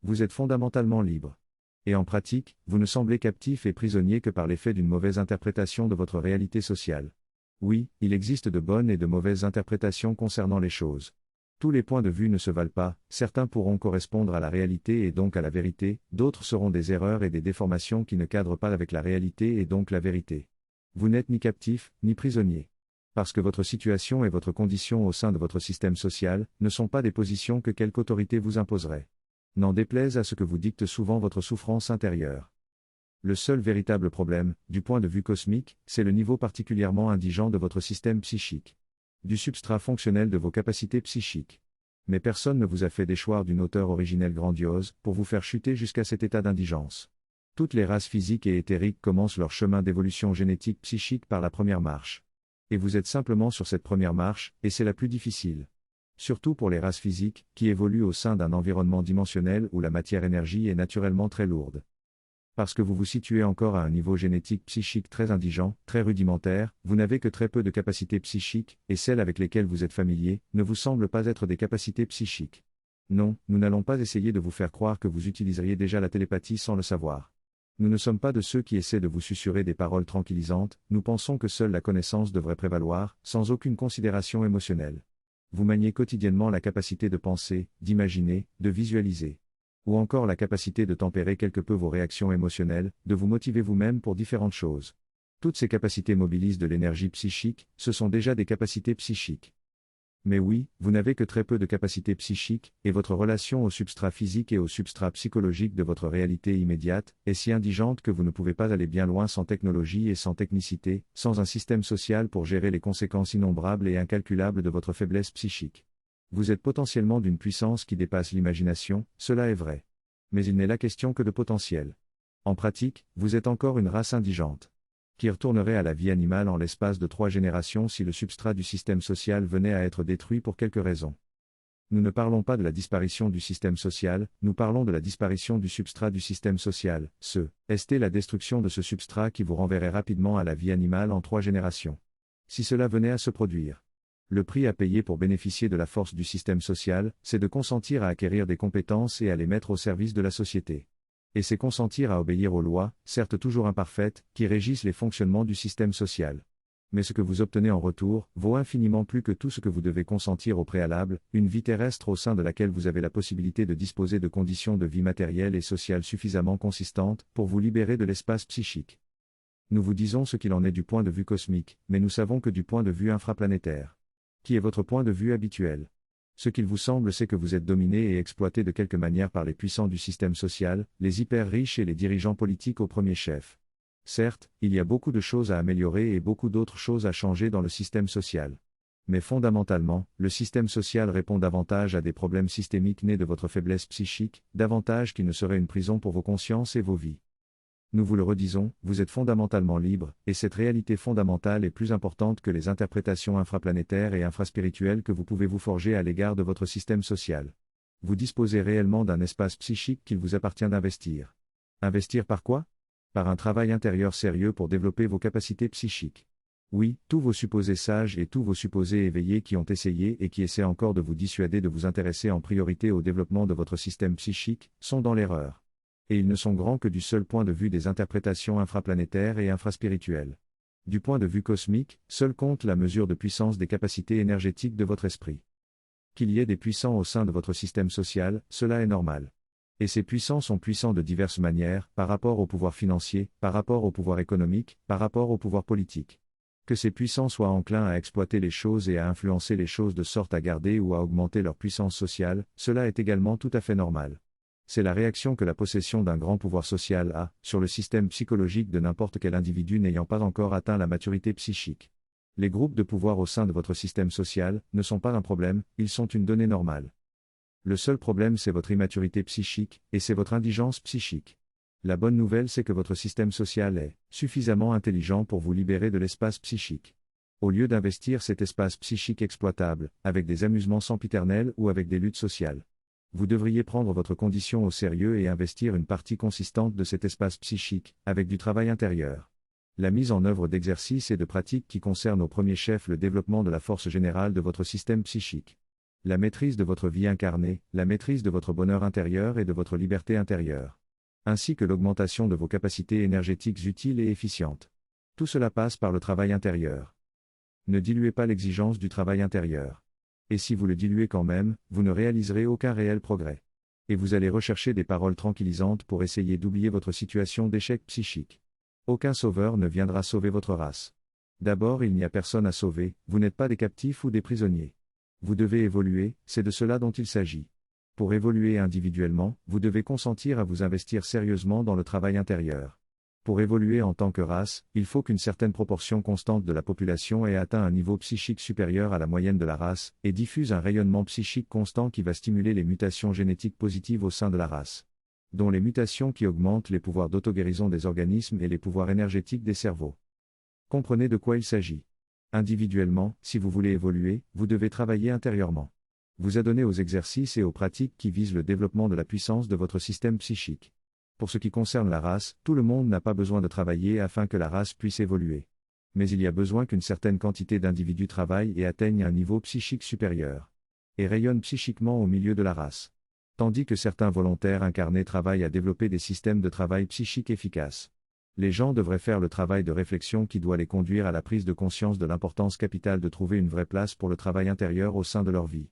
vous êtes fondamentalement libre. Et en pratique, vous ne semblez captif et prisonnier que par l'effet d'une mauvaise interprétation de votre réalité sociale. Oui, il existe de bonnes et de mauvaises interprétations concernant les choses. Tous les points de vue ne se valent pas, certains pourront correspondre à la réalité et donc à la vérité, d'autres seront des erreurs et des déformations qui ne cadrent pas avec la réalité et donc la vérité. Vous n'êtes ni captif, ni prisonnier. Parce que votre situation et votre condition au sein de votre système social ne sont pas des positions que quelque autorité vous imposerait. N'en déplaise à ce que vous dicte souvent votre souffrance intérieure. Le seul véritable problème, du point de vue cosmique, c'est le niveau particulièrement indigent de votre système psychique. Du substrat fonctionnel de vos capacités psychiques. Mais personne ne vous a fait déchoir d'une hauteur originelle grandiose, pour vous faire chuter jusqu'à cet état d'indigence. Toutes les races physiques et éthériques commencent leur chemin d'évolution génétique psychique par la première marche. Et vous êtes simplement sur cette première marche, et c'est la plus difficile. Surtout pour les races physiques, qui évoluent au sein d'un environnement dimensionnel où la matière-énergie est naturellement très lourde. Parce que vous vous situez encore à un niveau génétique psychique très indigent, très rudimentaire, vous n'avez que très peu de capacités psychiques, et celles avec lesquelles vous êtes familier, ne vous semblent pas être des capacités psychiques. Non, nous n'allons pas essayer de vous faire croire que vous utiliseriez déjà la télépathie sans le savoir. Nous ne sommes pas de ceux qui essaient de vous susurrer des paroles tranquillisantes, nous pensons que seule la connaissance devrait prévaloir, sans aucune considération émotionnelle. Vous maniez quotidiennement la capacité de penser, d'imaginer, de visualiser. Ou encore la capacité de tempérer quelque peu vos réactions émotionnelles, de vous motiver vous-même pour différentes choses. Toutes ces capacités mobilisent de l'énergie psychique, ce sont déjà des capacités psychiques. Mais oui, vous n'avez que très peu de capacités psychiques, et votre relation au substrat physique et au substrat psychologique de votre réalité immédiate est si indigente que vous ne pouvez pas aller bien loin sans technologie et sans technicité, sans un système social pour gérer les conséquences innombrables et incalculables de votre faiblesse psychique. Vous êtes potentiellement d'une puissance qui dépasse l'imagination, cela est vrai. Mais il n'est là question que de potentiel. En pratique, vous êtes encore une race indigente. Qui retournerait à la vie animale en l'espace de 3 générations si le substrat du système social venait à être détruit pour quelque raison. Nous ne parlons pas de la disparition du système social, nous parlons de la disparition du substrat du système social, la destruction de ce substrat qui vous renverrait rapidement à la vie animale en 3 générations. Si cela venait à se produire. Le prix à payer pour bénéficier de la force du système social, c'est de consentir à acquérir des compétences et à les mettre au service de la société. Et c'est consentir à obéir aux lois, certes toujours imparfaites, qui régissent les fonctionnements du système social. Mais ce que vous obtenez en retour, vaut infiniment plus que tout ce que vous devez consentir au préalable, une vie terrestre au sein de laquelle vous avez la possibilité de disposer de conditions de vie matérielle et sociale suffisamment consistantes, pour vous libérer de l'espace psychique. Nous vous disons ce qu'il en est du point de vue cosmique, mais nous savons que du point de vue infraplanétaire. Qui est votre point de vue habituel? Ce qu'il vous semble, c'est que vous êtes dominé et exploité de quelque manière par les puissants du système social, les hyper riches et les dirigeants politiques au premier chef. Certes, il y a beaucoup de choses à améliorer et beaucoup d'autres choses à changer dans le système social. Mais fondamentalement, le système social répond davantage à des problèmes systémiques nés de votre faiblesse psychique, davantage qu'il ne serait une prison pour vos consciences et vos vies. Nous vous le redisons, vous êtes fondamentalement libre, et cette réalité fondamentale est plus importante que les interprétations infraplanétaires et infraspirituelles que vous pouvez vous forger à l'égard de votre système social. Vous disposez réellement d'un espace psychique qu'il vous appartient d'investir. Investir par quoi? Par un travail intérieur sérieux pour développer vos capacités psychiques. Oui, tous vos supposés sages et tous vos supposés éveillés qui ont essayé et qui essaient encore de vous dissuader de vous intéresser en priorité au développement de votre système psychique, sont dans l'erreur. Et ils ne sont grands que du seul point de vue des interprétations infraplanétaires et infraspirituelles. Du point de vue cosmique, seul compte la mesure de puissance des capacités énergétiques de votre esprit. Qu'il y ait des puissants au sein de votre système social, cela est normal. Et ces puissants sont puissants de diverses manières, par rapport au pouvoir financier, par rapport au pouvoir économique, par rapport au pouvoir politique. Que ces puissants soient enclins à exploiter les choses et à influencer les choses de sorte à garder ou à augmenter leur puissance sociale, cela est également tout à fait normal. C'est la réaction que la possession d'un grand pouvoir social a, sur le système psychologique de n'importe quel individu n'ayant pas encore atteint la maturité psychique. Les groupes de pouvoir au sein de votre système social ne sont pas un problème, ils sont une donnée normale. Le seul problème c'est votre immaturité psychique, et c'est votre indigence psychique. La bonne nouvelle c'est que votre système social est suffisamment intelligent pour vous libérer de l'espace psychique. Au lieu d'investir cet espace psychique exploitable, avec des amusements sempiternels ou avec des luttes sociales. Vous devriez prendre votre condition au sérieux et investir une partie consistante de cet espace psychique, avec du travail intérieur. La mise en œuvre d'exercices et de pratiques qui concernent au premier chef le développement de la force générale de votre système psychique. La maîtrise de votre vie incarnée, la maîtrise de votre bonheur intérieur et de votre liberté intérieure. Ainsi que l'augmentation de vos capacités énergétiques utiles et efficientes. Tout cela passe par le travail intérieur. Ne diluez pas l'exigence du travail intérieur. Et si vous le diluez quand même, vous ne réaliserez aucun réel progrès. Et vous allez rechercher des paroles tranquillisantes pour essayer d'oublier votre situation d'échec psychique. Aucun sauveur ne viendra sauver votre race. D'abord, il n'y a personne à sauver, vous n'êtes pas des captifs ou des prisonniers. Vous devez évoluer, c'est de cela dont il s'agit. Pour évoluer individuellement, vous devez consentir à vous investir sérieusement dans le travail intérieur. Pour évoluer en tant que race, il faut qu'une certaine proportion constante de la population ait atteint un niveau psychique supérieur à la moyenne de la race, et diffuse un rayonnement psychique constant qui va stimuler les mutations génétiques positives au sein de la race. Dont les mutations qui augmentent les pouvoirs d'auto-guérison des organismes et les pouvoirs énergétiques des cerveaux. Comprenez de quoi il s'agit. Individuellement, si vous voulez évoluer, vous devez travailler intérieurement. Vous adonner aux exercices et aux pratiques qui visent le développement de la puissance de votre système psychique. Pour ce qui concerne la race, tout le monde n'a pas besoin de travailler afin que la race puisse évoluer. Mais il y a besoin qu'une certaine quantité d'individus travaillent et atteignent un niveau psychique supérieur. Et rayonnent psychiquement au milieu de la race. Tandis que certains volontaires incarnés travaillent à développer des systèmes de travail psychique efficaces. Les gens devraient faire le travail de réflexion qui doit les conduire à la prise de conscience de l'importance capitale de trouver une vraie place pour le travail intérieur au sein de leur vie.